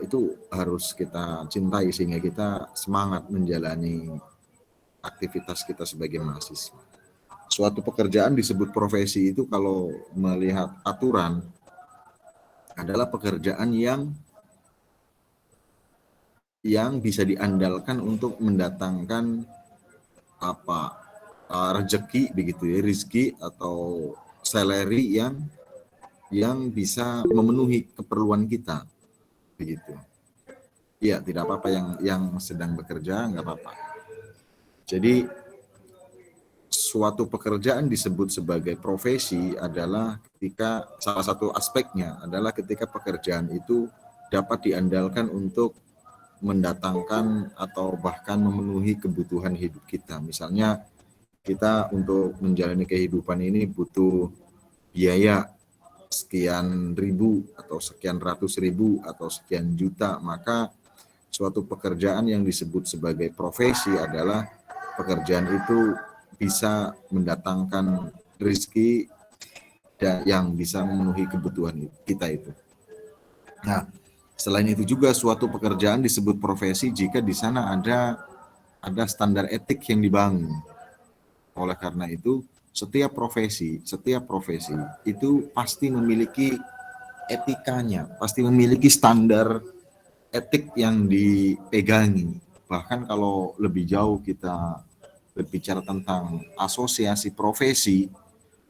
itu harus kita cintai sehingga kita semangat menjalani aktivitas kita sebagai mahasiswa. Suatu pekerjaan disebut profesi itu kalau melihat aturan adalah pekerjaan yang bisa diandalkan untuk mendatangkan rezeki begitu ya, rizki atau salary yang bisa memenuhi keperluan kita begitu. Iya, tidak apa-apa yang sedang bekerja, nggak apa-apa. Jadi suatu pekerjaan disebut sebagai profesi adalah ketika salah satu aspeknya adalah ketika pekerjaan itu dapat diandalkan untuk mendatangkan atau bahkan memenuhi kebutuhan hidup kita. Misalnya kita untuk menjalani kehidupan ini butuh biaya sekian ribu atau sekian ratus ribu atau sekian juta, maka suatu pekerjaan yang disebut sebagai profesi adalah pekerjaan itu bisa mendatangkan rezeki dan yang bisa memenuhi kebutuhan kita itu. Nah, selain itu juga suatu pekerjaan disebut profesi jika di sana ada standar etik yang dibangun. Oleh karena itu, setiap profesi itu pasti memiliki etikanya, pasti memiliki standar etik yang dipegangi. Bahkan kalau lebih jauh kita berbicara tentang asosiasi profesi,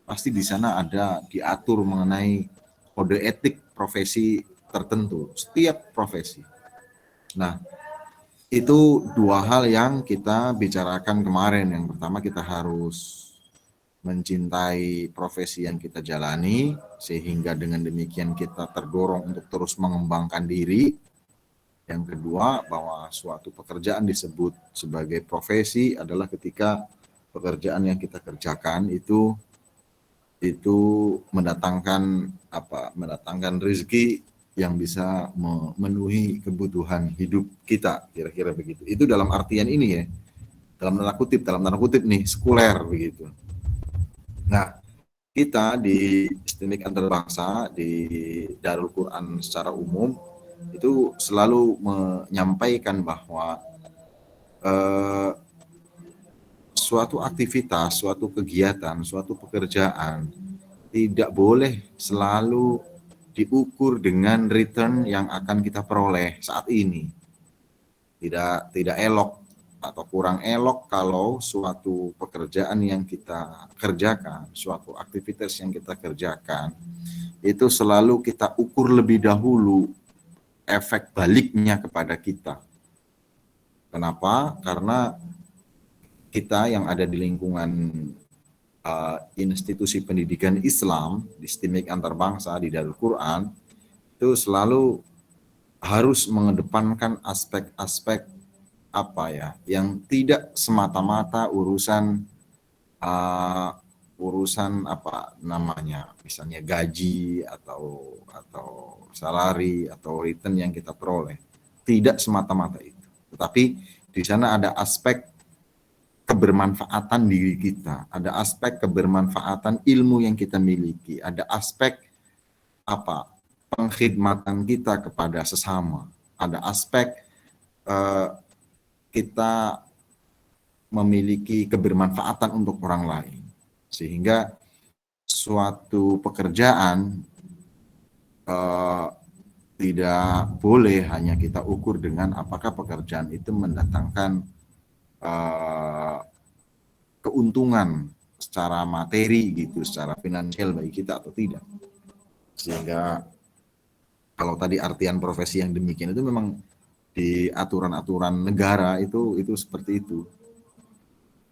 pasti di sana ada diatur mengenai kode etik profesi tertentu, setiap profesi. Nah, itu dua hal yang kita bicarakan kemarin. Yang pertama, kita harus mencintai profesi yang kita jalani, sehingga dengan demikian kita terdorong untuk terus mengembangkan diri. Yang kedua, bahwa suatu pekerjaan disebut sebagai profesi adalah ketika pekerjaan yang kita kerjakan itu mendatangkan rezeki yang bisa memenuhi kebutuhan hidup kita, kira-kira begitu. Itu dalam artian ini ya, dalam tanda kutip nih, sekuler begitu. Nah, kita di Istimik Antarabangsa, di Darul Quran secara umum, itu selalu menyampaikan bahwa suatu aktivitas, suatu kegiatan, suatu pekerjaan tidak boleh selalu diukur dengan return yang akan kita peroleh saat ini. Tidak elok atau kurang elok kalau suatu pekerjaan yang kita kerjakan, suatu aktivitas yang kita kerjakan, itu selalu kita ukur lebih dahulu efek baliknya kepada kita. Kenapa? Karena kita yang ada di lingkungan institusi pendidikan Islam, di Istimik Antarbangsa, di Darul Quran, itu selalu harus mengedepankan aspek-aspek yang tidak semata-mata urusan misalnya gaji atau salary atau return yang kita peroleh, tidak semata-mata itu, tetapi di sana ada aspek kebermanfaatan diri kita, ada aspek kebermanfaatan ilmu yang kita miliki, ada aspek pengkhidmatan kita kepada sesama, ada aspek kita memiliki kebermanfaatan untuk orang lain, sehingga suatu pekerjaan tidak boleh hanya kita ukur dengan apakah pekerjaan itu mendatangkan keuntungan secara materi gitu, secara finansial bagi kita atau tidak. Sehingga kalau tadi artian profesi yang demikian itu memang di aturan-aturan negara itu seperti itu.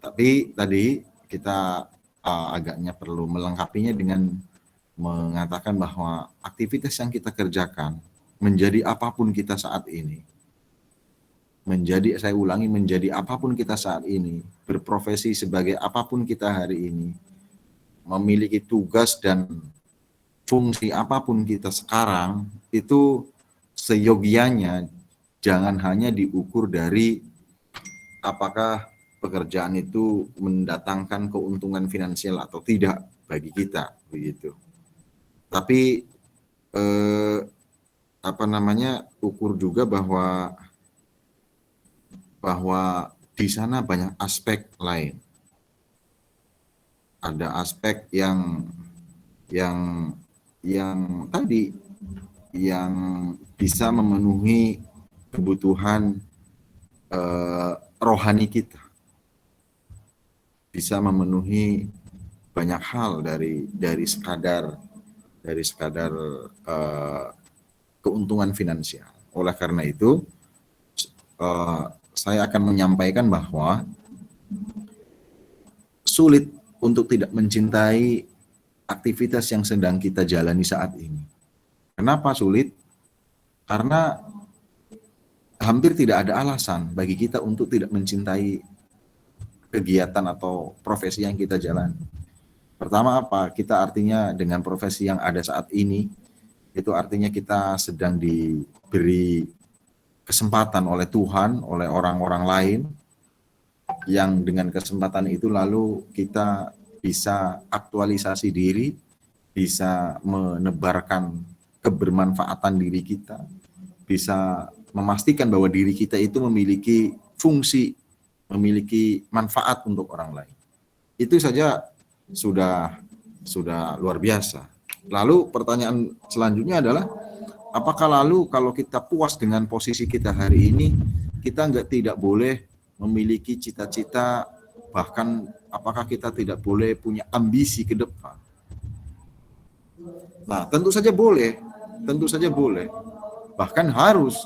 Tapi tadi kita agaknya perlu melengkapinya dengan mengatakan bahwa aktivitas yang kita kerjakan menjadi apapun kita saat ini, menjadi apapun kita saat ini, berprofesi sebagai apapun kita hari ini, memiliki tugas dan fungsi apapun kita sekarang, itu seyogianya jangan hanya diukur dari apakah pekerjaan itu mendatangkan keuntungan finansial atau tidak bagi kita, begitu. Tapi ukur juga bahwa di sana banyak aspek lain. Ada aspek yang tadi yang bisa memenuhi kebutuhan rohani kita, bisa memenuhi banyak hal dari sekadar keuntungan finansial. Oleh karena itu, saya akan menyampaikan bahwa sulit untuk tidak mencintai aktivitas yang sedang kita jalani saat ini. Kenapa sulit? Karena hampir tidak ada alasan bagi kita untuk tidak mencintai kegiatan atau profesi yang kita jalani. Pertama apa? Kita artinya dengan profesi yang ada saat ini, itu artinya kita sedang diberi kesempatan oleh Tuhan, oleh orang-orang lain, yang dengan kesempatan itu lalu kita bisa aktualisasi diri, bisa menebarkan kebermanfaatan diri kita, bisa memastikan bahwa diri kita itu memiliki fungsi, memiliki manfaat untuk orang lain. Itu saja sudah luar biasa. Lalu pertanyaan selanjutnya adalah, apakah lalu kalau kita puas dengan posisi kita hari ini, kita tidak boleh memiliki cita-cita, bahkan apakah kita tidak boleh punya ambisi ke depan? Nah, tentu saja boleh. Bahkan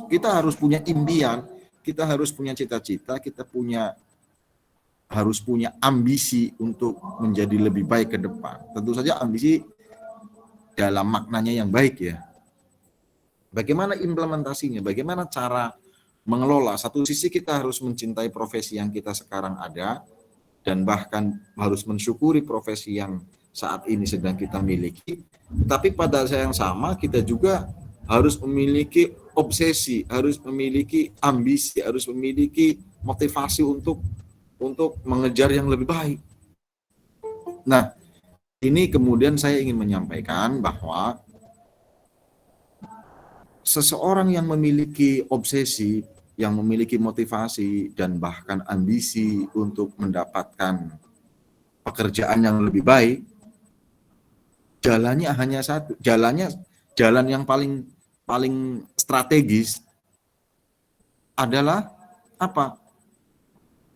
kita harus punya impian, kita harus punya cita-cita, kita harus punya ambisi untuk menjadi lebih baik ke depan. Tentu saja ambisi dalam maknanya yang baik ya. Bagaimana implementasinya? Bagaimana cara mengelola? Satu sisi kita harus mencintai profesi yang kita sekarang ada, dan bahkan harus mensyukuri profesi yang saat ini sedang kita miliki. Tapi pada saat yang sama kita juga harus memiliki obsesi, harus memiliki ambisi, harus memiliki motivasi untuk mengejar yang lebih baik. Nah, ini kemudian saya ingin menyampaikan bahwa seseorang yang memiliki obsesi, yang memiliki motivasi dan bahkan ambisi untuk mendapatkan pekerjaan yang lebih baik, jalannya hanya satu, jalan yang paling strategis adalah apa?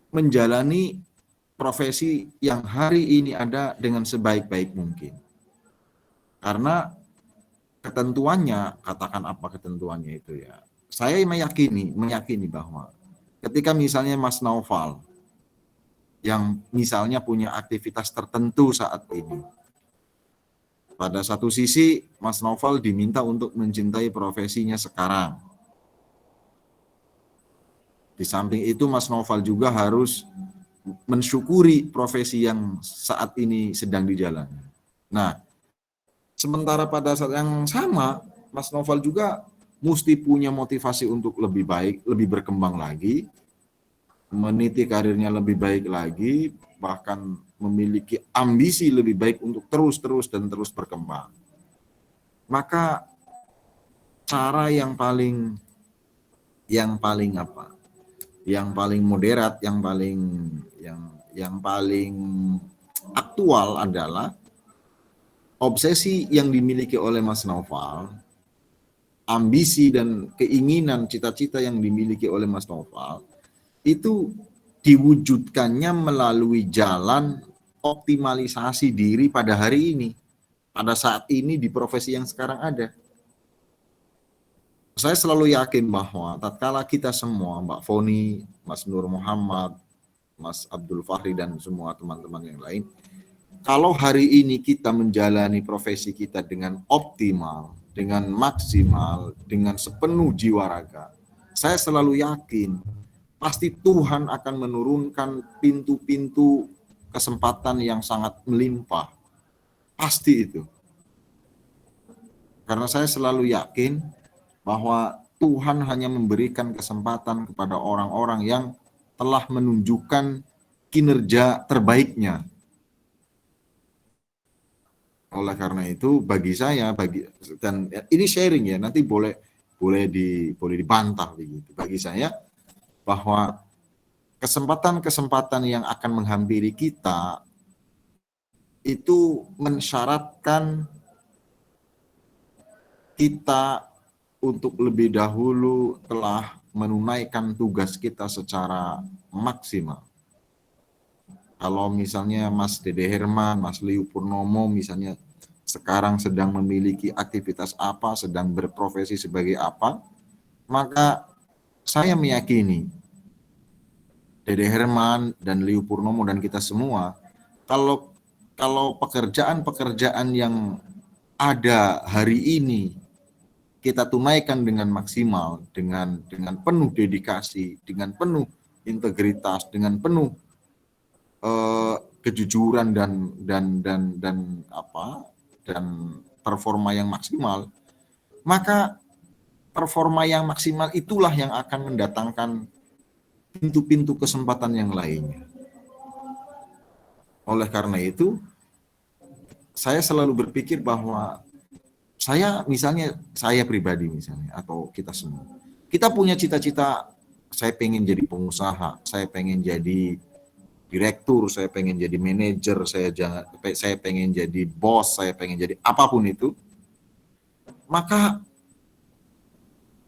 Menjalani profesi yang hari ini ada dengan sebaik-baik mungkin. Karena ketentuannya, katakan apa ketentuannya itu ya. Saya meyakini bahwa ketika misalnya Mas Naufal yang misalnya punya aktivitas tertentu saat ini, pada satu sisi Mas Naufal diminta untuk mencintai profesinya sekarang. Di samping itu Mas Naufal juga harus mensyukuri profesi yang saat ini sedang dijalani. Nah, sementara pada saat yang sama, Mas Naufal juga mesti punya motivasi untuk lebih baik, lebih berkembang lagi, meniti karirnya lebih baik lagi, bahkan memiliki ambisi lebih baik untuk terus berkembang. Maka cara yang paling moderat, yang paling aktual adalah obsesi yang dimiliki oleh Mas Naufal, ambisi dan keinginan, cita-cita yang dimiliki oleh Mas Naufal, itu diwujudkannya melalui jalan optimalisasi diri pada hari ini, pada saat ini di profesi yang sekarang ada. Saya selalu yakin bahwa tatkala kita semua, Mbak Foni, Mas Nur Muhammad, Mas Abdul Fahri, dan semua teman-teman yang lain, kalau hari ini kita menjalani profesi kita dengan optimal, dengan maksimal, dengan sepenuh jiwa raga, saya selalu yakin pasti Tuhan akan menurunkan pintu-pintu kesempatan yang sangat melimpah. Pasti itu. Karena saya selalu yakin bahwa Tuhan hanya memberikan kesempatan kepada orang-orang yang telah menunjukkan kinerja terbaiknya. Oleh karena itu, bagi saya, dan ini sharing ya, nanti boleh boleh dibantah begitu. Bagi saya bahwa kesempatan-kesempatan yang akan menghampiri kita itu mensyaratkan kita untuk lebih dahulu telah menunaikan tugas kita secara maksimal. Kalau misalnya Mas Dede Herman, Mas Liu Purnomo misalnya sekarang sedang memiliki aktivitas apa, sedang berprofesi sebagai apa, maka saya meyakini Dede Herman dan Liu Purnomo dan kita semua, kalau pekerjaan-pekerjaan yang ada hari ini kita tunaikan dengan maksimal, dengan penuh dedikasi, dengan penuh integritas, dengan penuh kejujuran dan performa yang maksimal, maka performa yang maksimal itulah yang akan mendatangkan pintu-pintu kesempatan yang lainnya. Oleh karena itu, saya selalu berpikir bahwa saya pribadi misalnya, atau kita semua, kita punya cita-cita, saya pengen jadi pengusaha, saya pengen jadi direktur, saya pengen jadi manajer, saya pengen jadi bos, saya pengen jadi apapun itu, maka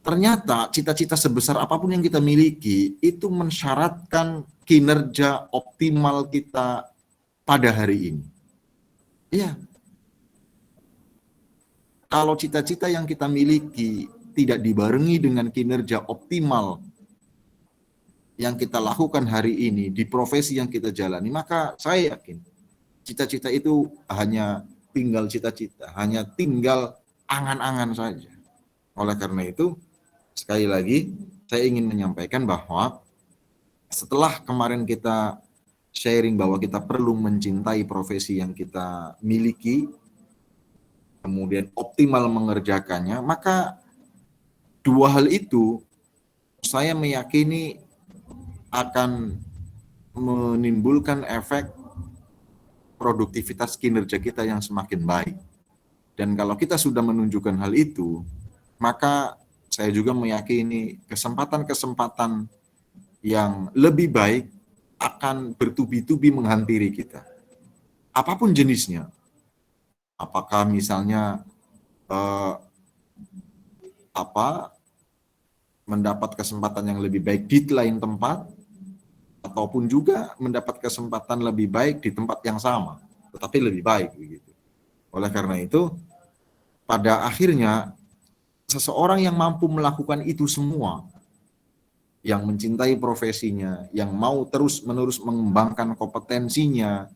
ternyata cita-cita sebesar apapun yang kita miliki itu mensyaratkan kinerja optimal kita pada hari ini. Iya. Kalau cita-cita yang kita miliki tidak dibarengi dengan kinerja optimal yang kita lakukan hari ini di profesi yang kita jalani, maka saya yakin cita-cita itu hanya tinggal cita-cita, hanya tinggal angan-angan saja. Oleh karena itu, sekali lagi saya ingin menyampaikan bahwa setelah kemarin kita sharing bahwa kita perlu mencintai profesi yang kita miliki, kemudian optimal mengerjakannya, maka dua hal itu saya meyakini akan menimbulkan efek produktivitas kinerja kita yang semakin baik. Dan kalau kita sudah menunjukkan hal itu, maka saya juga meyakini kesempatan-kesempatan yang lebih baik akan bertubi-tubi menghampiri kita. Apapun jenisnya. Apakah misalnya mendapat kesempatan yang lebih baik di lain tempat, ataupun juga mendapat kesempatan lebih baik di tempat yang sama, tetapi lebih baik begitu. Oleh karena itu, pada akhirnya seseorang yang mampu melakukan itu semua, yang mencintai profesinya, yang mau terus-menerus mengembangkan kompetensinya,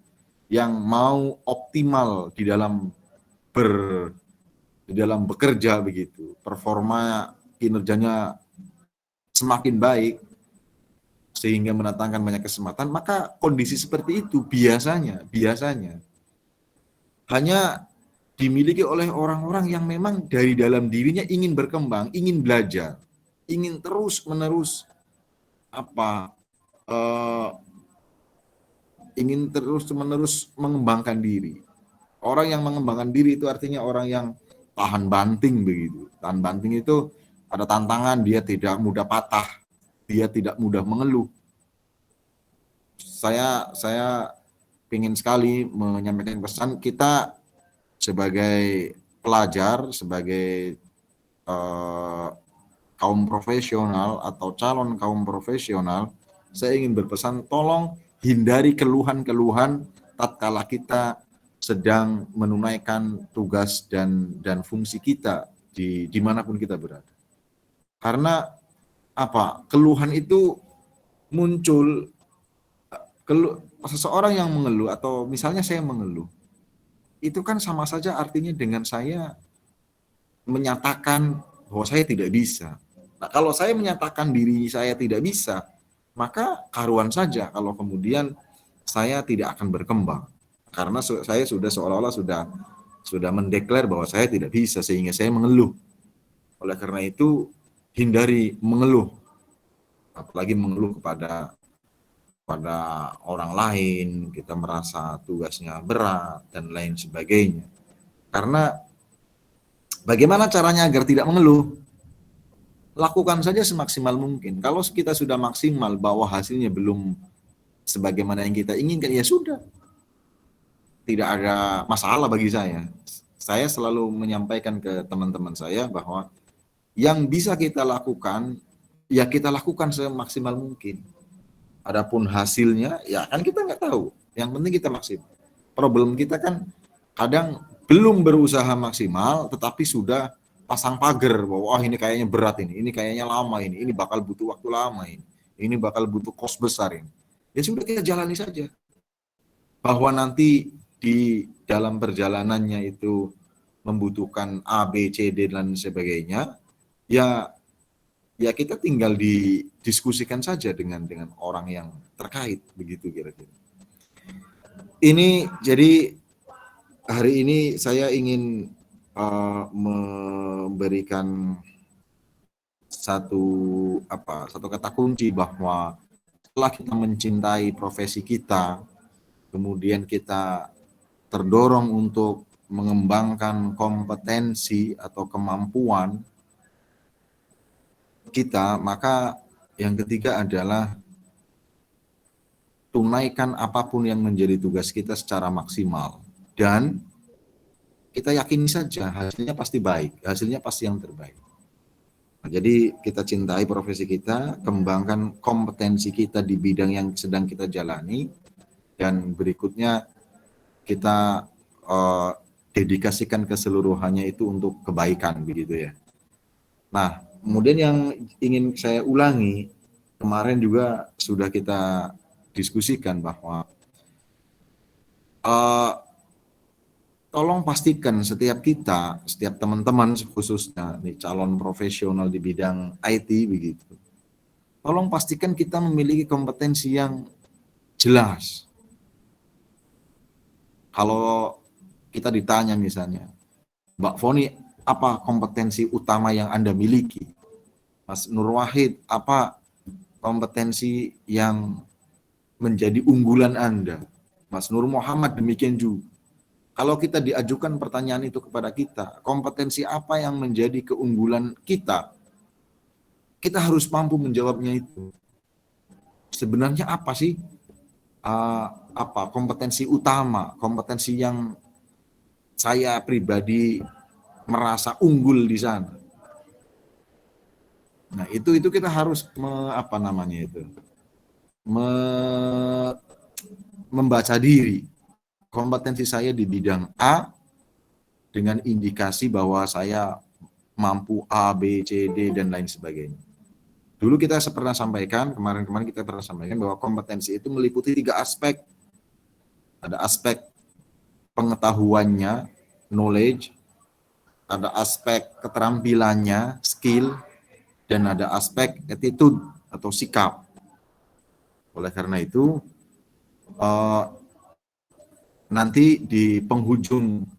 yang mau optimal di dalam bekerja begitu, performa kinerjanya semakin baik sehingga mendatangkan banyak kesempatan, maka kondisi seperti itu biasanya hanya dimiliki oleh orang-orang yang memang dari dalam dirinya ingin berkembang, ingin belajar, ingin terus-menerus ingin terus-menerus mengembangkan diri. Orang yang mengembangkan diri itu artinya orang yang tahan banting begitu. Tahan banting itu ada tantangan, dia tidak mudah patah, dia tidak mudah mengeluh. Saya ingin sekali menyampaikan pesan kita sebagai pelajar, sebagai kaum profesional atau calon kaum profesional, saya ingin berpesan tolong hindari keluhan-keluhan tatkala kita sedang menunaikan tugas dan fungsi kita dimanapun kita berada. Karena keluhan itu muncul, seseorang yang mengeluh atau misalnya saya mengeluh, itu kan sama saja artinya dengan saya menyatakan bahwa saya tidak bisa. Nah, kalau saya menyatakan diri saya tidak bisa, maka karuan saja kalau kemudian saya tidak akan berkembang. Karena saya sudah seolah-olah sudah mendeklar bahwa saya tidak bisa sehingga saya mengeluh. Oleh karena itu, hindari mengeluh. Apalagi mengeluh kepada orang lain, kita merasa tugasnya berat dan lain sebagainya. Karena bagaimana caranya agar tidak mengeluh? lakukan saja semaksimal mungkin. Kalau kita sudah maksimal bahwa hasilnya belum sebagaimana yang kita inginkan, ya sudah, tidak ada masalah bagi saya. Saya selalu menyampaikan ke teman-teman saya bahwa yang bisa kita lakukan, ya kita lakukan semaksimal mungkin. Adapun hasilnya, ya kan kita nggak tahu. Yang penting kita maksimal. Problem kita kan kadang belum berusaha maksimal, tetapi sudah pasang pagar bahwa wah ini kayaknya berat ini kayaknya lama ini bakal butuh waktu lama ini bakal butuh kos besar ini. Ya sudah kita jalani saja. Bahwa nanti di dalam perjalanannya itu membutuhkan A, B, C, D dan sebagainya, ya ya kita tinggal didiskusikan saja dengan orang yang terkait begitu kira-kira. Ini jadi hari ini saya ingin memberikan satu kata kunci bahwa setelah kita mencintai profesi kita, kemudian kita terdorong untuk mengembangkan kompetensi atau kemampuan kita, maka yang ketiga adalah tunaikan apapun yang menjadi tugas kita secara maksimal. Dan kita yakini saja hasilnya pasti baik, hasilnya pasti yang terbaik. Nah, jadi kita cintai profesi kita, kembangkan kompetensi kita di bidang yang sedang kita jalani, dan berikutnya kita dedikasikan keseluruhannya itu untuk kebaikan begitu ya. Nah, kemudian yang ingin saya ulangi, kemarin juga sudah kita diskusikan bahwa tolong pastikan setiap teman-teman khususnya nih, calon profesional di bidang IT begitu, tolong pastikan kita memiliki kompetensi yang jelas. Kalau kita ditanya misalnya, Mbak Foni, apa kompetensi utama yang Anda miliki? Mas Nur Wahid, apa kompetensi yang menjadi unggulan Anda? Mas Nur Muhammad demikian juga. Kalau kita diajukan pertanyaan itu kepada kita, kompetensi apa yang menjadi keunggulan kita? Kita harus mampu menjawabnya itu. Sebenarnya apa sih kompetensi utama, kompetensi yang saya pribadi merasa unggul di sana. Nah, itu kita harus membaca diri. Kompetensi saya di bidang A dengan indikasi bahwa saya mampu A, B, C, D dan lain sebagainya. Dulu kita pernah sampaikan, kemarin kita pernah sampaikan bahwa kompetensi itu meliputi 3 aspek. Ada aspek pengetahuannya, knowledge, ada aspek keterampilannya, skill, dan ada aspek attitude atau sikap. Oleh karena itu, nanti di penghujung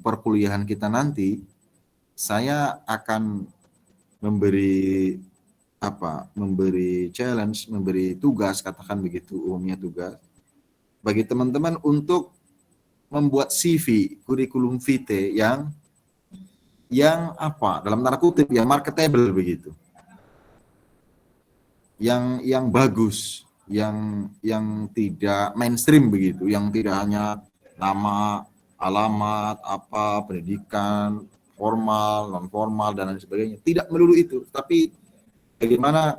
perkuliahan kita nanti, saya akan memberi challenge, memberi tugas, katakan begitu umumnya tugas, bagi teman-teman untuk membuat CV, kurikulum vitae yang dalam tanda kutip yang marketable begitu, yang bagus, yang tidak mainstream begitu, yang tidak hanya nama, alamat, pendidikan formal, non formal dan lain sebagainya. Tidak melulu itu, tapi bagaimana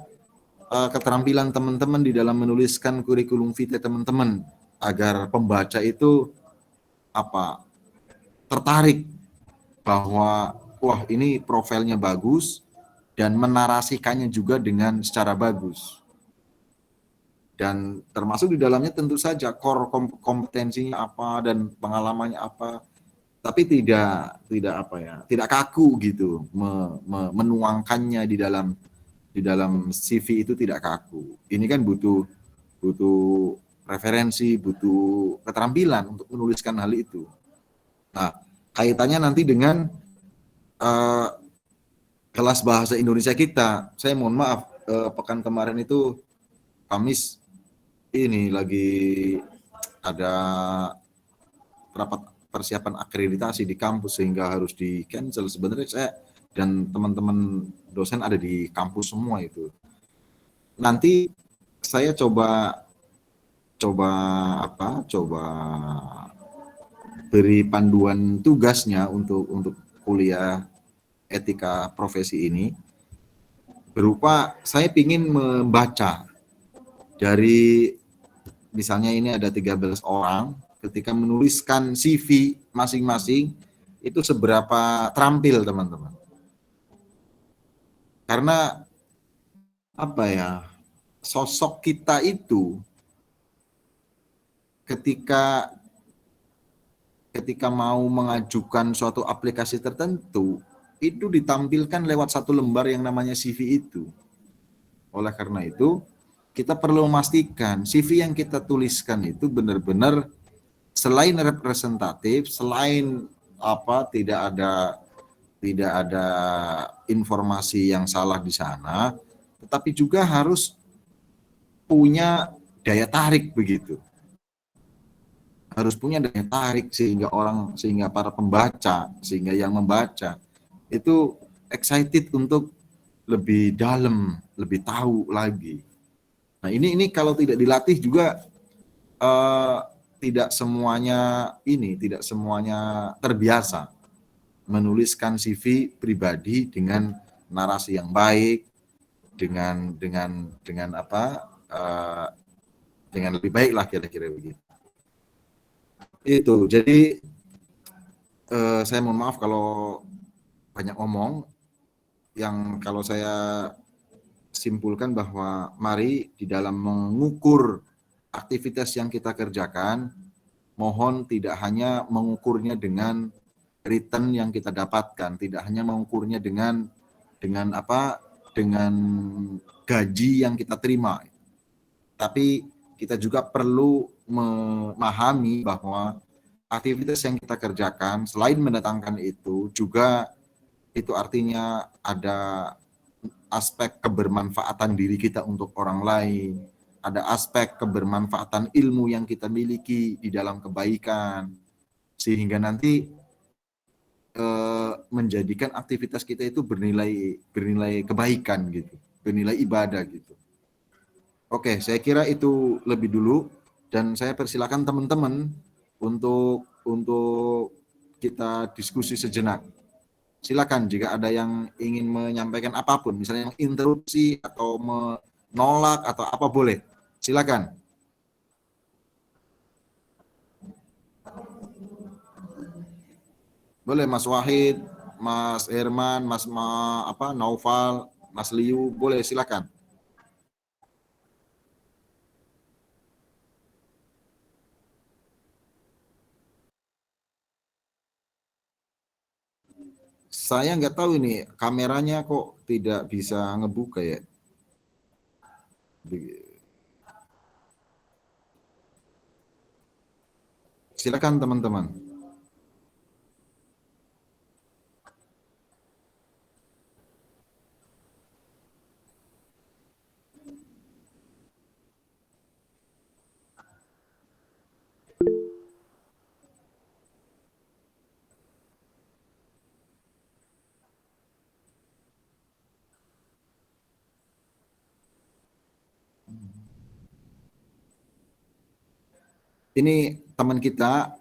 keterampilan teman-teman di dalam menuliskan kurikulum vitae teman-teman agar pembaca itu tertarik bahwa wah ini profilnya bagus dan menarasikannya juga dengan secara bagus. Dan termasuk di dalamnya tentu saja core kompetensinya apa dan pengalamannya apa, tapi tidak kaku gitu menuangkannya di dalam CV itu, tidak kaku. Ini kan butuh referensi, butuh keterampilan untuk menuliskan hal itu. Nah, kaitannya nanti dengan kelas bahasa Indonesia kita. Saya mohon maaf, pekan kemarin itu Kamis ini lagi ada rapat persiapan akreditasi di kampus sehingga harus di cancel. Sebenarnya saya dan teman-teman dosen ada di kampus semua itu. Nanti saya coba beri panduan tugasnya untuk kuliah etika profesi ini, berupa saya ingin membaca dari, misalnya ini ada 13 orang, ketika menuliskan CV masing-masing itu seberapa terampil teman-teman. Karena apa ya, sosok kita itu ketika mau mengajukan suatu aplikasi tertentu, itu ditampilkan lewat satu lembar yang namanya CV itu. Oleh karena itu, kita perlu memastikan CV yang kita tuliskan itu benar-benar selain representatif, selain tidak ada informasi yang salah di sana, tetapi juga harus punya daya tarik begitu. Harus punya daya tarik sehingga para pembaca, sehingga yang membaca itu excited untuk lebih dalam, lebih tahu lagi. Nah, ini kalau tidak dilatih juga tidak semuanya terbiasa menuliskan CV pribadi dengan narasi yang baik, dengan lebih baik lah, kira-kira begitu. Itu, jadi saya mohon maaf kalau banyak ngomong. Yang kalau saya simpulkan bahwa mari di dalam mengukur aktivitas yang kita kerjakan, mohon tidak hanya mengukurnya dengan return yang kita dapatkan, tidak hanya mengukurnya dengan gaji yang kita terima, tapi kita juga perlu memahami bahwa aktivitas yang kita kerjakan selain mendatangkan itu juga itu artinya ada aspek kebermanfaatan diri kita untuk orang lain, ada aspek kebermanfaatan ilmu yang kita miliki di dalam kebaikan, sehingga nanti menjadikan aktivitas kita itu bernilai kebaikan gitu, bernilai ibadah gitu. Oke, saya kira itu lebih dulu, dan saya persilakan teman-teman untuk kita diskusi sejenak. Silakan jika ada yang ingin menyampaikan apapun, misalnya interupsi atau menolak atau apa, boleh. Silakan. Boleh Mas Wahid, Mas Herman, Naufal, Mas Liu, boleh silakan. Saya nggak tahu ini kameranya kok tidak bisa ngebuka ya. Silakan teman-teman. Ini teman kita,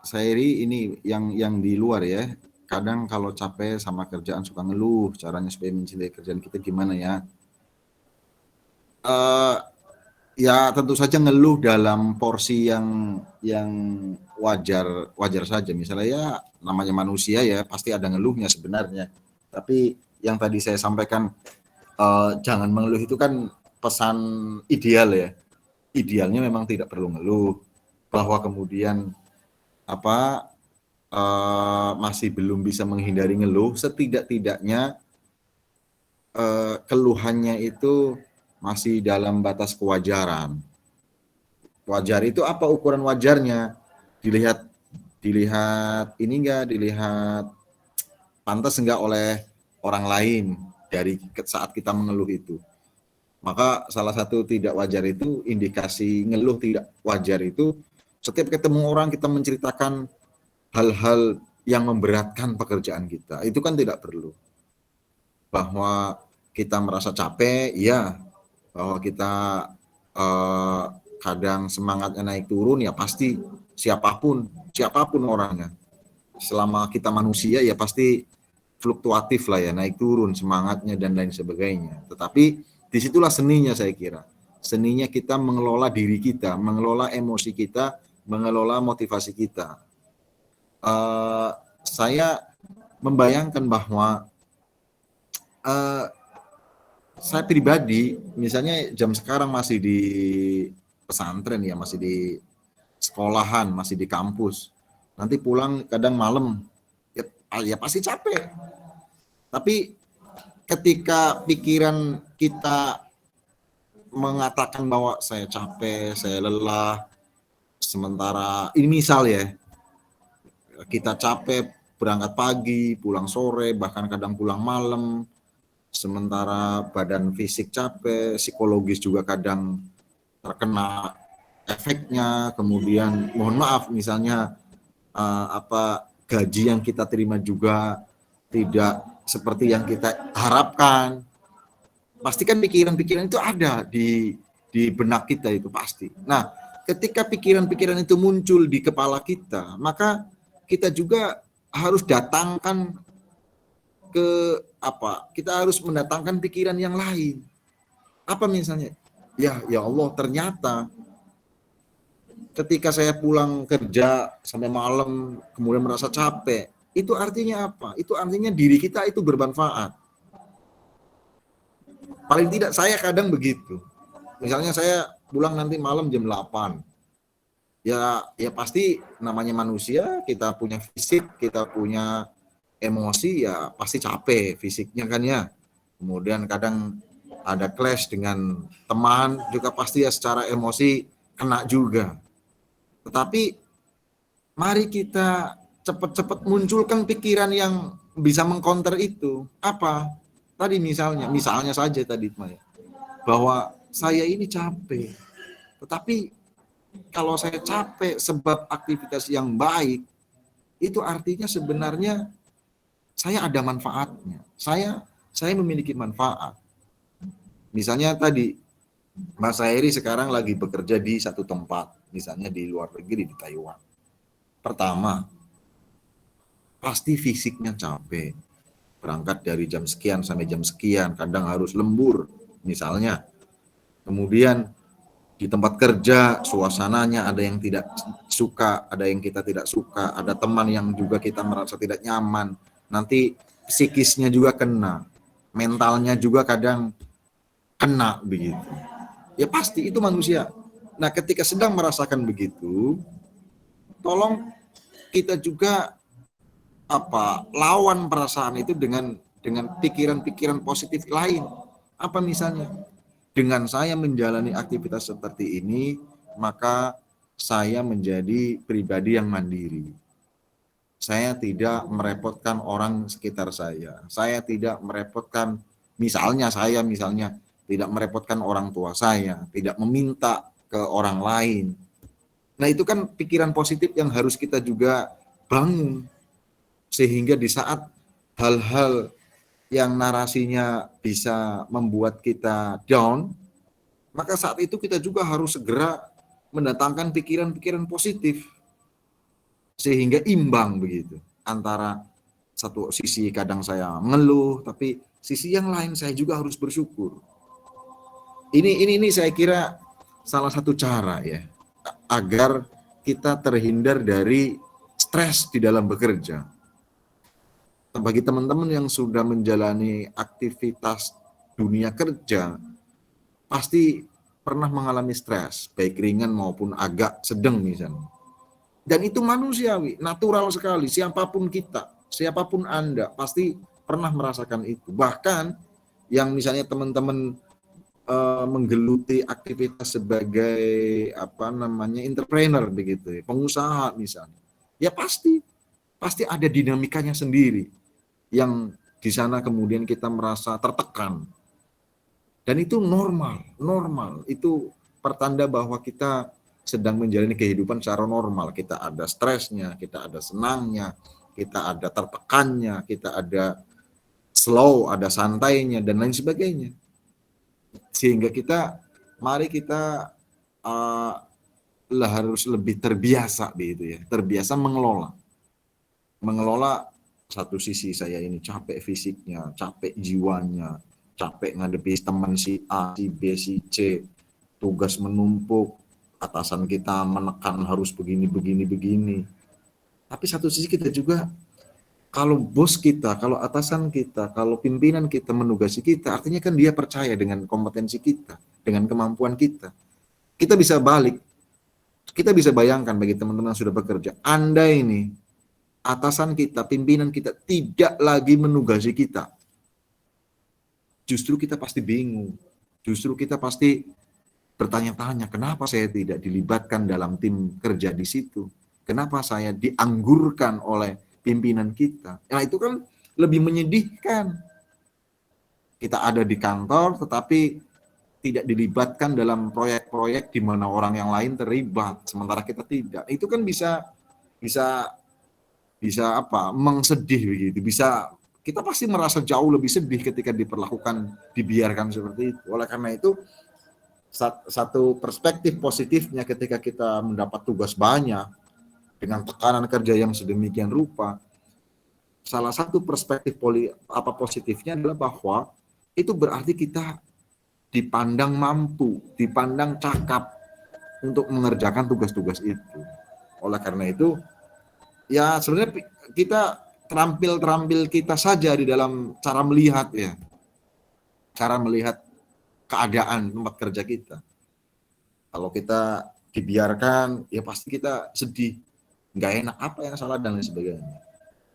Sairi, ini yang di luar ya. Kadang kalau capek sama kerjaan suka ngeluh, caranya supaya mencintai kerjaan kita gimana ya? Ya tentu saja ngeluh dalam porsi yang wajar saja. Misalnya ya namanya manusia ya, pasti ada ngeluhnya sebenarnya. Tapi yang tadi saya sampaikan, jangan mengeluh itu kan pesan ideal ya. Idealnya memang tidak perlu ngeluh, bahwa kemudian masih belum bisa menghindari ngeluh, setidak-tidaknya keluhannya itu masih dalam batas kewajaran. Wajar itu apa ukuran wajarnya? Dilihat pantas enggak oleh orang lain dari saat kita mengeluh itu. Maka salah satu tidak wajar itu, indikasi ngeluh tidak wajar itu, setiap ketemu orang kita menceritakan hal-hal yang memberatkan pekerjaan kita. Itu kan tidak perlu. Bahwa kita merasa capek, ya. Bahwa kita kadang semangatnya naik turun, ya pasti siapapun orangnya. Selama kita manusia ya pasti fluktuatif lah ya, naik turun semangatnya dan lain sebagainya. Tetapi disitulah seninya saya kira. Seninya kita mengelola diri kita, mengelola emosi kita, mengelola motivasi kita. Saya membayangkan bahwa saya pribadi, misalnya jam sekarang masih di pesantren ya, masih di sekolahan, masih di kampus. Nanti pulang kadang malam, ya pasti capek. Tapi ketika pikiran kita mengatakan bahwa saya capek, saya lelah, sementara ini misal ya, kita capek berangkat pagi, pulang sore, bahkan kadang pulang malam, sementara badan fisik capek, psikologis juga kadang terkena efeknya, kemudian mohon maaf misalnya gaji yang kita terima juga tidak seperti yang kita harapkan. Pasti kan pikiran-pikiran itu ada di benak kita itu pasti. Nah, ketika pikiran-pikiran itu muncul di kepala kita, maka kita juga harus datangkan ke kita harus mendatangkan pikiran yang lain. Apa misalnya? Ya Allah, ternyata ketika saya pulang kerja sampai malam kemudian merasa capek, itu artinya apa? Itu artinya diri kita itu bermanfaat. Paling tidak saya kadang begitu. Misalnya saya pulang nanti malam jam 8. Ya pasti namanya manusia, kita punya fisik, kita punya emosi, ya pasti capek fisiknya kan ya. Kemudian kadang ada clash dengan teman, juga pasti ya secara emosi kena juga. Tetapi mari kita cepat-cepat munculkan pikiran yang bisa mengcounter itu. Apa? Tadi misalnya saja tadi Maya, bahwa saya ini capek. Tetapi kalau saya capek sebab aktivitas yang baik, itu artinya sebenarnya saya ada manfaatnya. Saya memiliki manfaat. Misalnya tadi Mas Hairi sekarang lagi bekerja di satu tempat, misalnya di luar negeri, di Taiwan. Pertama, pasti fisiknya capek. Berangkat dari jam sekian sampai jam sekian, kadang harus lembur, misalnya. Kemudian di tempat kerja, suasananya ada yang tidak suka, ada yang kita tidak suka, ada teman yang juga kita merasa tidak nyaman. Nanti psikisnya juga kena, mentalnya juga kadang kena begitu. Ya pasti itu manusia. Nah, ketika sedang merasakan begitu, tolong kita juga lawan perasaan itu dengan pikiran-pikiran positif lain. Apa misalnya? Dengan saya menjalani aktivitas seperti ini, maka saya menjadi pribadi yang mandiri. Saya tidak merepotkan orang sekitar saya. Saya tidak merepotkan, misalnya tidak merepotkan orang tua saya, tidak meminta ke orang lain. Nah, itu kan pikiran positif yang harus kita juga bangun. Sehingga di saat hal-hal yang narasinya bisa membuat kita down, maka saat itu kita juga harus segera mendatangkan pikiran-pikiran positif. Sehingga imbang begitu. Antara satu sisi kadang saya mengeluh, tapi sisi yang lain saya juga harus bersyukur. Ini saya kira salah satu cara ya agar kita terhindar dari stres di dalam bekerja. Bagi teman-teman yang sudah menjalani aktivitas dunia kerja, pasti pernah mengalami stres, baik ringan maupun agak sedang misalnya. Dan itu manusiawi, natural sekali, siapapun kita, siapapun Anda, pasti pernah merasakan itu. Bahkan yang misalnya teman-teman menggeluti aktivitas sebagai entrepreneur begitu, pengusaha misalnya, ya pasti ada dinamikanya sendiri yang di sana kemudian kita merasa tertekan, dan itu normal itu pertanda bahwa kita sedang menjalani kehidupan secara normal. Kita ada stresnya, kita ada senangnya, kita ada tertekannya, kita ada slow, ada santainya, dan lain sebagainya. Sehingga mari kita harus lebih terbiasa begitu ya, terbiasa mengelola satu sisi saya ini capek fisiknya, capek jiwanya, capek ngadepi teman si A, si B, si C, tugas menumpuk, atasan kita menekan harus begini. Tapi satu sisi kita juga, kalau bos kita, kalau atasan kita, kalau pimpinan kita menugasi kita, artinya kan dia percaya dengan kompetensi kita, dengan kemampuan kita. Kita bisa balik, kita bisa bayangkan bagi teman-teman yang sudah bekerja, Anda ini, atasan kita, pimpinan kita tidak lagi menugasi kita. Justru kita pasti bingung, justru kita pasti bertanya-tanya, kenapa saya tidak dilibatkan dalam tim kerja di situ? Kenapa saya dianggurkan oleh pimpinan kita? Nah itu kan lebih menyedihkan. Kita ada di kantor tetapi tidak dilibatkan dalam proyek-proyek di mana orang yang lain terlibat, sementara kita tidak. Itu kan bisa mengsedih begitu. Kita pasti merasa jauh lebih sedih ketika dibiarkan seperti itu. Oleh karena itu, satu perspektif positifnya ketika kita mendapat tugas banyak dengan tekanan kerja yang sedemikian rupa, salah satu perspektif positifnya adalah bahwa itu berarti kita dipandang mampu, dipandang cakap untuk mengerjakan tugas-tugas itu. Oleh karena itu, ya sebenarnya kita terampil kita saja di dalam cara melihat keadaan tempat kerja kita. Kalau kita dibiarkan, ya pasti kita sedih, nggak enak, apa yang salah dan lain sebagainya.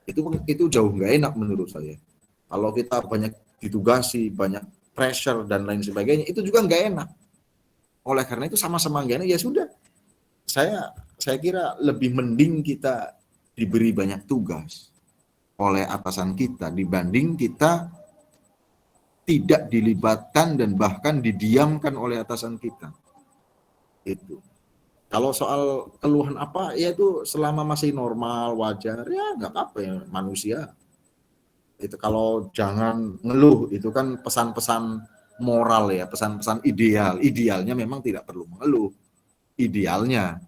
Itu jauh nggak enak menurut saya. Kalau kita banyak ditugasi, banyak pressure dan lain sebagainya, itu juga nggak enak. Oleh karena itu sama-sama nggak enak, ya sudah. Saya kira lebih mending kita diberi banyak tugas oleh atasan kita dibanding kita tidak dilibatkan dan bahkan didiamkan oleh atasan kita. Itu. Kalau soal keluhan apa, ya itu selama masih normal, wajar, ya nggak apa-apa ya, manusia. Itu kalau jangan ngeluh, itu kan pesan-pesan moral ya, pesan-pesan ideal. Idealnya memang tidak perlu mengeluh, idealnya.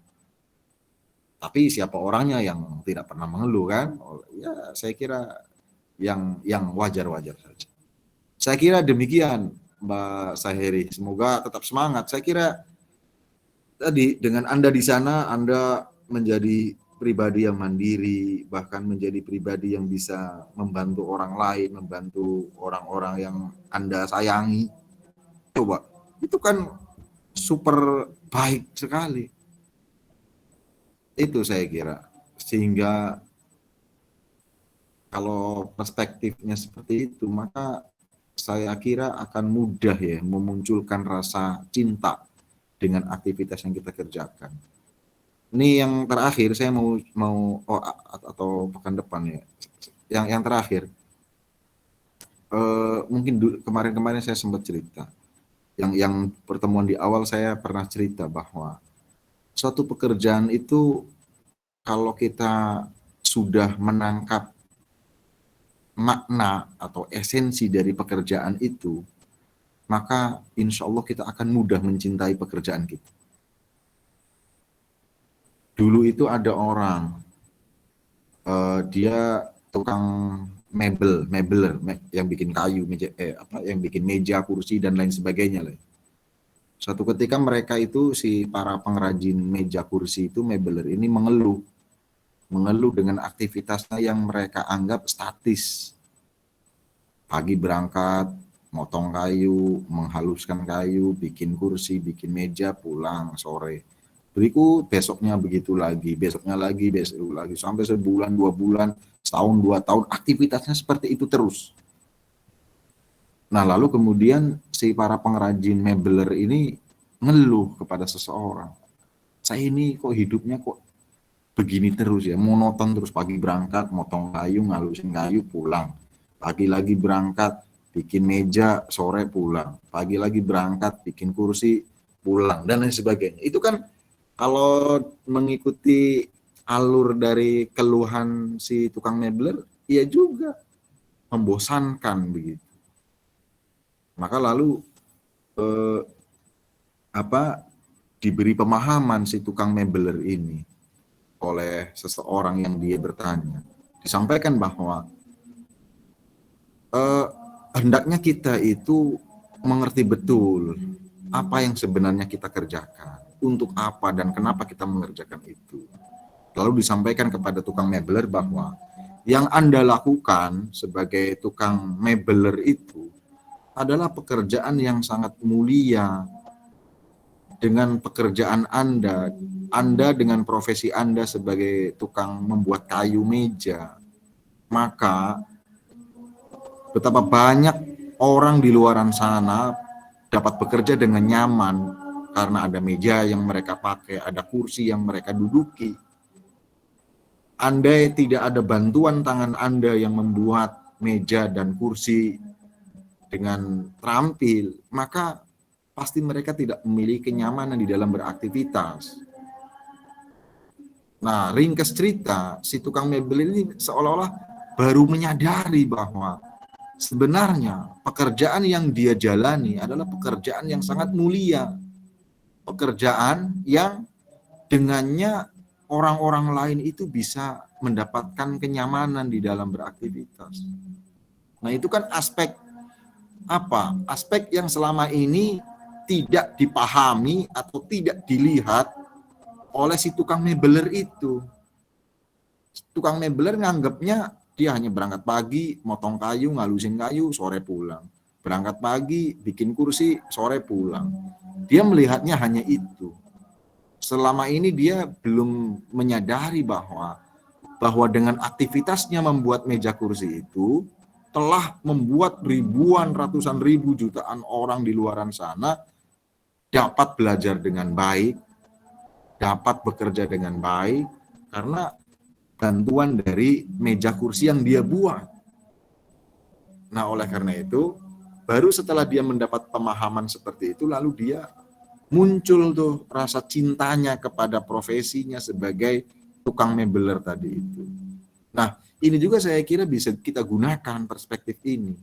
Tapi siapa orangnya yang tidak pernah mengeluh kan? Ya saya kira yang wajar-wajar saja. Saya kira demikian Mbak Saheri. Semoga tetap semangat. Saya kira tadi dengan Anda di sana, Anda menjadi pribadi yang mandiri, bahkan menjadi pribadi yang bisa membantu orang lain, membantu orang-orang yang Anda sayangi. Coba, itu kan super baik sekali. Itu saya kira. Sehingga kalau perspektifnya seperti itu, maka saya kira akan mudah ya memunculkan rasa cinta dengan aktivitas yang kita kerjakan. Ini yang terakhir, saya mau atau pekan depan ya. Yang terakhir, mungkin kemarin saya sempat cerita. Yang pertemuan di awal saya pernah cerita bahwa suatu pekerjaan itu kalau kita sudah menangkap makna atau esensi dari pekerjaan itu, maka insya Allah kita akan mudah mencintai pekerjaan kita. Dulu itu ada orang, dia tukang mebeler, yang bikin kayu, yang bikin meja, kursi dan lain sebagainya. Suatu ketika mereka itu, si para pengrajin meja kursi itu, mebeler ini mengeluh dengan aktivitasnya yang mereka anggap statis. Pagi berangkat, motong kayu, menghaluskan kayu, bikin kursi, bikin meja, pulang sore. Berikut besoknya begitu lagi, besoknya lagi, besok lagi, sampai sebulan, 2 bulan, setahun, 2 tahun, aktivitasnya seperti itu terus. Nah lalu kemudian si para pengrajin mebeler ini ngeluh kepada seseorang. Saya ini kok hidupnya kok begini terus ya, monoton terus, pagi berangkat, motong kayu, ngalusin kayu, pulang. Pagi lagi berangkat, bikin meja, sore pulang. Pagi lagi berangkat, bikin kursi, pulang, dan lain sebagainya. Itu kan kalau mengikuti alur dari keluhan si tukang mebler, iya juga membosankan begitu. Maka lalu eh, diberi pemahaman si tukang mebler ini oleh seseorang yang dia bertanya. Disampaikan bahwa eh, hendaknya kita itu mengerti betul apa yang sebenarnya kita kerjakan, untuk apa dan kenapa kita mengerjakan itu. Lalu disampaikan kepada tukang mebeler bahwa yang Anda lakukan sebagai tukang mebeler itu adalah pekerjaan yang sangat mulia. Dengan pekerjaan Anda dengan profesi Anda sebagai tukang membuat kayu meja, maka betapa banyak orang di luaran sana dapat bekerja dengan nyaman karena ada meja yang mereka pakai, ada kursi yang mereka duduki. Andai tidak ada bantuan tangan Anda yang membuat meja dan kursi dengan terampil, maka pasti mereka tidak memiliki kenyamanan di dalam beraktivitas. Nah, ringkas cerita, si tukang mebel ini seolah-olah baru menyadari bahwa sebenarnya pekerjaan yang dia jalani adalah pekerjaan yang sangat mulia. Pekerjaan yang dengannya orang-orang lain itu bisa mendapatkan kenyamanan di dalam beraktivitas. Nah, itu kan aspek apa? Aspek yang selama ini tidak dipahami atau tidak dilihat oleh si tukang mebeler itu. Tukang mebeler nganggapnya dia hanya berangkat pagi, motong kayu, ngalusin kayu, sore pulang. Berangkat pagi, bikin kursi, sore pulang. Dia melihatnya hanya itu. Selama ini dia belum menyadari bahwa dengan aktivitasnya membuat meja kursi itu telah membuat ribuan, ratusan ribu, jutaan orang di luaran sana dapat belajar dengan baik, dapat bekerja dengan baik, karena bantuan dari meja kursi yang dia buat. Nah, oleh karena itu, baru setelah dia mendapat pemahaman seperti itu, lalu dia muncul tuh rasa cintanya kepada profesinya sebagai tukang mebeler tadi itu. Nah, ini juga saya kira bisa kita gunakan perspektif ini.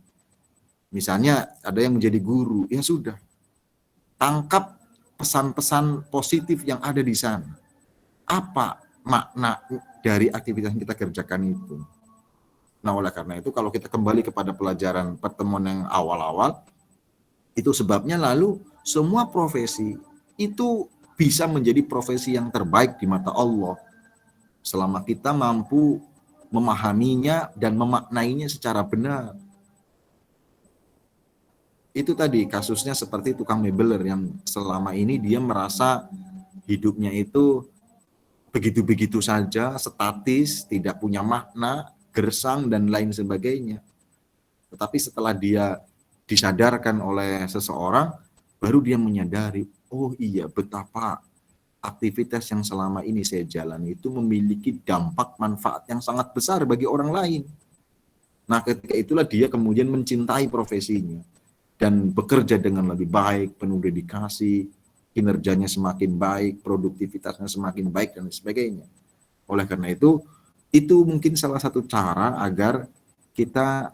Misalnya ada yang menjadi guru, ya sudah, tangkap pesan-pesan positif yang ada di sana. Apa makna dari aktivitas yang kita kerjakan itu? Nah, oleh karena itu kalau kita kembali kepada pelajaran pertemuan yang awal-awal, itu sebabnya lalu semua profesi itu bisa menjadi profesi yang terbaik di mata Allah selama kita mampu memahaminya dan memaknainya secara benar. Itu tadi kasusnya seperti tukang mebeler yang selama ini dia merasa hidupnya itu begitu-begitu saja, statis, tidak punya makna, gersang, dan lain sebagainya. Tetapi setelah dia disadarkan oleh seseorang, baru dia menyadari, oh iya, betapa aktivitas yang selama ini saya jalani itu memiliki dampak manfaat yang sangat besar bagi orang lain. Nah, ketika itulah dia kemudian mencintai profesinya dan bekerja dengan lebih baik, penuh dedikasi, kinerjanya semakin baik, produktivitasnya semakin baik, dan sebagainya. Oleh karena itu mungkin salah satu cara agar kita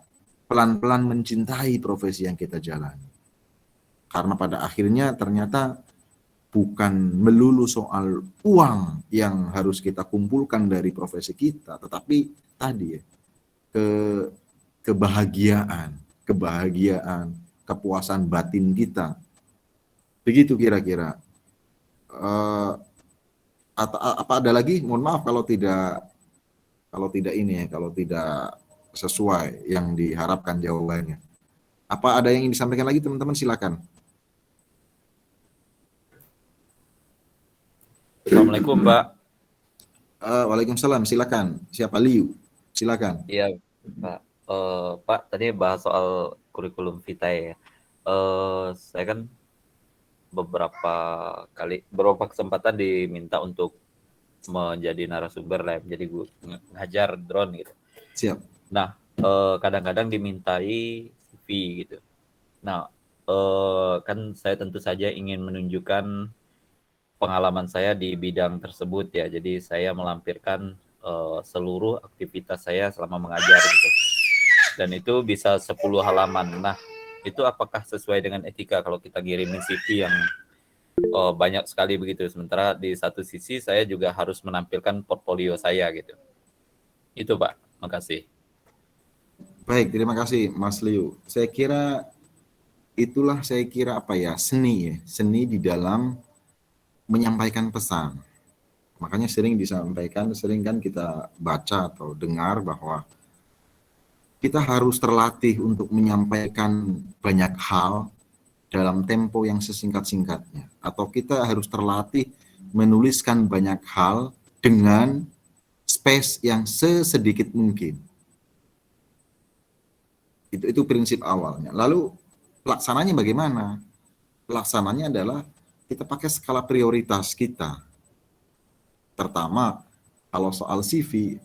pelan-pelan mencintai profesi yang kita jalani. Karena pada akhirnya ternyata bukan melulu soal uang yang harus kita kumpulkan dari profesi kita, tetapi tadi ya, ke kebahagiaan, kepuasan batin kita. Begitu kira-kira. Apa ada lagi? Mohon maaf kalau tidak sesuai yang diharapkan jawabannya. Apa ada yang ingin disampaikan lagi teman-teman? Silakan. Assalamualaikum, Pak. Waalaikumsalam. Silakan. Siapa? Liu. Silakan. Iya, Pak. Pak, tadi bahas soal kurikulum vitae ya. Saya kan beberapa kesempatan diminta untuk menjadi narasumber lah, jadi gue ngajar drone gitu. Siap. Nah, kadang-kadang dimintai CV gitu. Nah, kan saya tentu saja ingin menunjukkan pengalaman saya di bidang tersebut ya. Jadi saya melampirkan seluruh aktivitas saya selama mengajar gitu. Dan itu bisa 10 halaman. Nah, itu apakah sesuai dengan etika kalau kita ngirimin CV yang banyak sekali begitu. Sementara di satu sisi saya juga harus menampilkan portfolio saya gitu. Itu Pak, makasih. Baik, terima kasih Mas Liu. Saya kira apa ya, seni di dalam menyampaikan pesan. Makanya sering kan kita baca atau dengar bahwa kita harus terlatih untuk menyampaikan banyak hal dalam tempo yang sesingkat-singkatnya. Atau kita harus terlatih menuliskan banyak hal dengan space yang sesedikit mungkin. Itu prinsip awalnya. Lalu pelaksananya bagaimana? Pelaksananya adalah kita pakai skala prioritas kita. Pertama, kalau soal CV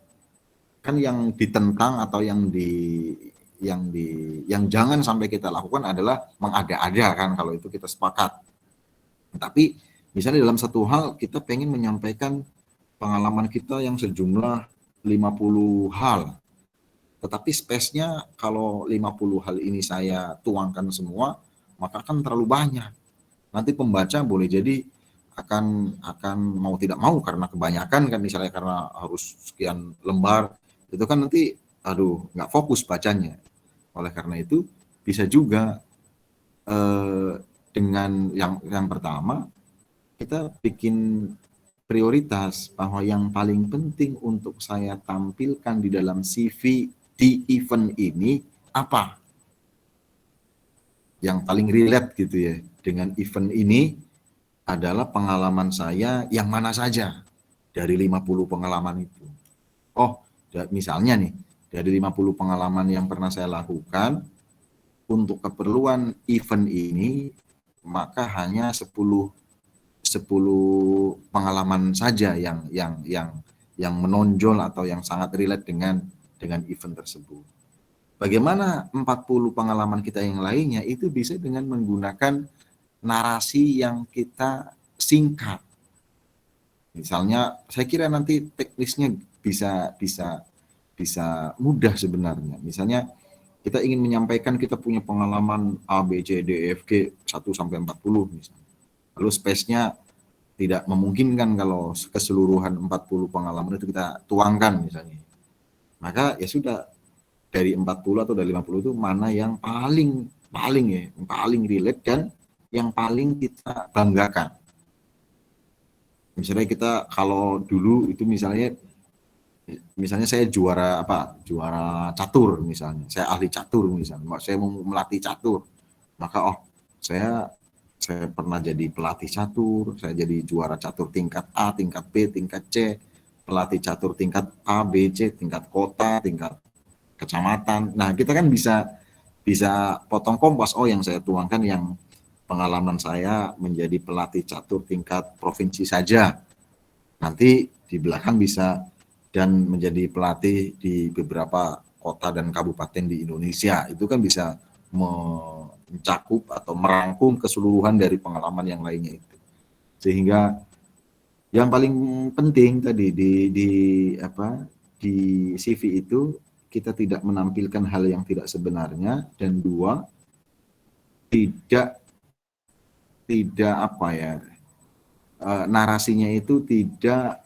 kan yang ditentang atau yang jangan sampai kita lakukan adalah mengada-ada kan, kalau itu kita sepakat. Tapi misalnya dalam satu hal kita pengen menyampaikan pengalaman kita yang sejumlah 50 hal. Tetapi space-nya kalau 50 hal ini saya tuangkan semua, maka akan terlalu banyak. Nanti pembaca boleh jadi akan mau tidak mau karena kebanyakan kan, misalnya karena harus sekian lembar, itu kan nanti nggak fokus bacanya. Oleh karena itu bisa juga dengan yang pertama kita bikin prioritas bahwa yang paling penting untuk saya tampilkan di dalam CV di event ini apa? Yang paling relate gitu ya dengan event ini adalah pengalaman saya yang mana saja dari 50 pengalaman itu. Oh, misalnya nih, dari 50 pengalaman yang pernah saya lakukan, untuk keperluan event ini, maka hanya 10 pengalaman saja yang menonjol atau yang sangat relate dengan event tersebut. Bagaimana 40 pengalaman kita yang lainnya itu bisa dengan menggunakan narasi yang kita singkat. Misalnya, saya kira nanti teknisnya bisa mudah sebenarnya. Misalnya kita ingin menyampaikan kita punya pengalaman A, B, C, D, E, F, G 1 sampai 40 misalnya. Lalu space-nya tidak memungkinkan kalau keseluruhan 40 pengalaman itu kita tuangkan misalnya. Maka ya sudah, dari 40 atau dari 50 itu mana yang paling relate dan yang paling kita banggakan. Misalnya kita kalau dulu itu misalnya saya juara catur misalnya, saya ahli catur misalnya, saya mau melatih catur, maka saya pernah jadi pelatih catur, saya jadi juara catur tingkat A, tingkat B, tingkat C, pelatih catur tingkat A, B, C, tingkat kota, tingkat kecamatan. Nah, kita kan bisa potong kompas, yang saya tuangkan yang pengalaman saya menjadi pelatih catur tingkat provinsi saja. Nanti di belakang bisa dan menjadi pelatih di beberapa kota dan kabupaten di Indonesia. Itu kan bisa mencakup atau merangkum keseluruhan dari pengalaman yang lainnya itu. Sehingga yang paling penting tadi di CV itu kita tidak menampilkan hal yang tidak sebenarnya, dan dua, tidak narasinya itu tidak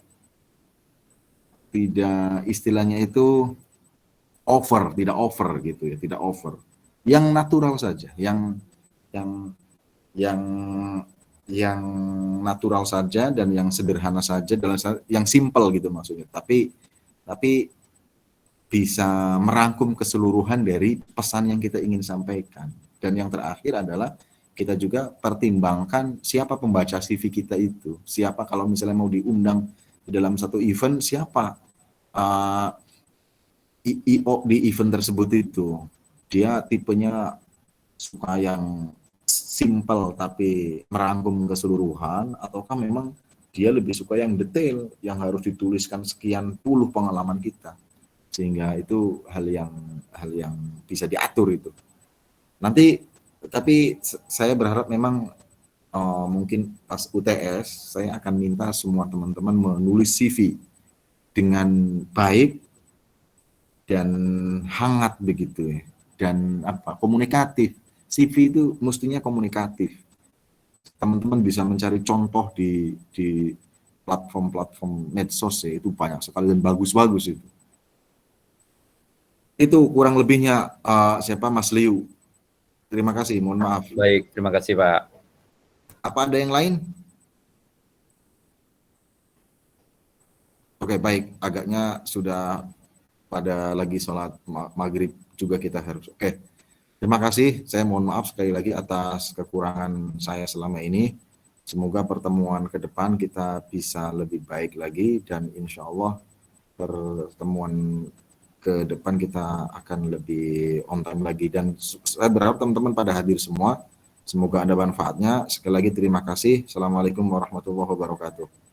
istilahnya itu tidak over gitu ya, tidak over. Yang natural saja, yang natural saja dan yang sederhana saja, yang simple gitu maksudnya. Tapi bisa merangkum keseluruhan dari pesan yang kita ingin sampaikan. Dan yang terakhir adalah kita juga pertimbangkan siapa pembaca CV kita itu. Siapa kalau misalnya mau diundang di dalam satu event, siapa IO di event tersebut itu. Dia tipenya suka yang simple tapi merangkum keseluruhan, ataukah memang dia lebih suka yang detail, yang harus dituliskan sekian puluh pengalaman kita. Sehingga itu hal yang bisa diatur itu. Nanti tapi saya berharap memang mungkin pas UTS, saya akan minta semua teman-teman menulis CV dengan baik dan hangat begitu ya, dan komunikatif. CV itu mestinya komunikatif. Teman-teman bisa mencari contoh di platform-platform medsos ya, itu banyak sekali dan bagus-bagus itu. Itu kurang lebihnya siapa Mas Liu. Terima kasih, mohon maaf. Baik, terima kasih Pak. Apa ada yang lain? Oke, baik. Agaknya sudah pada lagi sholat maghrib juga kita harus. Oke, terima kasih. Saya mohon maaf sekali lagi atas kekurangan saya selama ini. Semoga pertemuan ke depan kita bisa lebih baik lagi dan insya Allah pertemuan ke depan kita akan lebih on time lagi. Dan saya berharap teman-teman pada hadir semua. Semoga ada manfaatnya. Sekali lagi terima kasih. Assalamualaikum warahmatullahi wabarakatuh.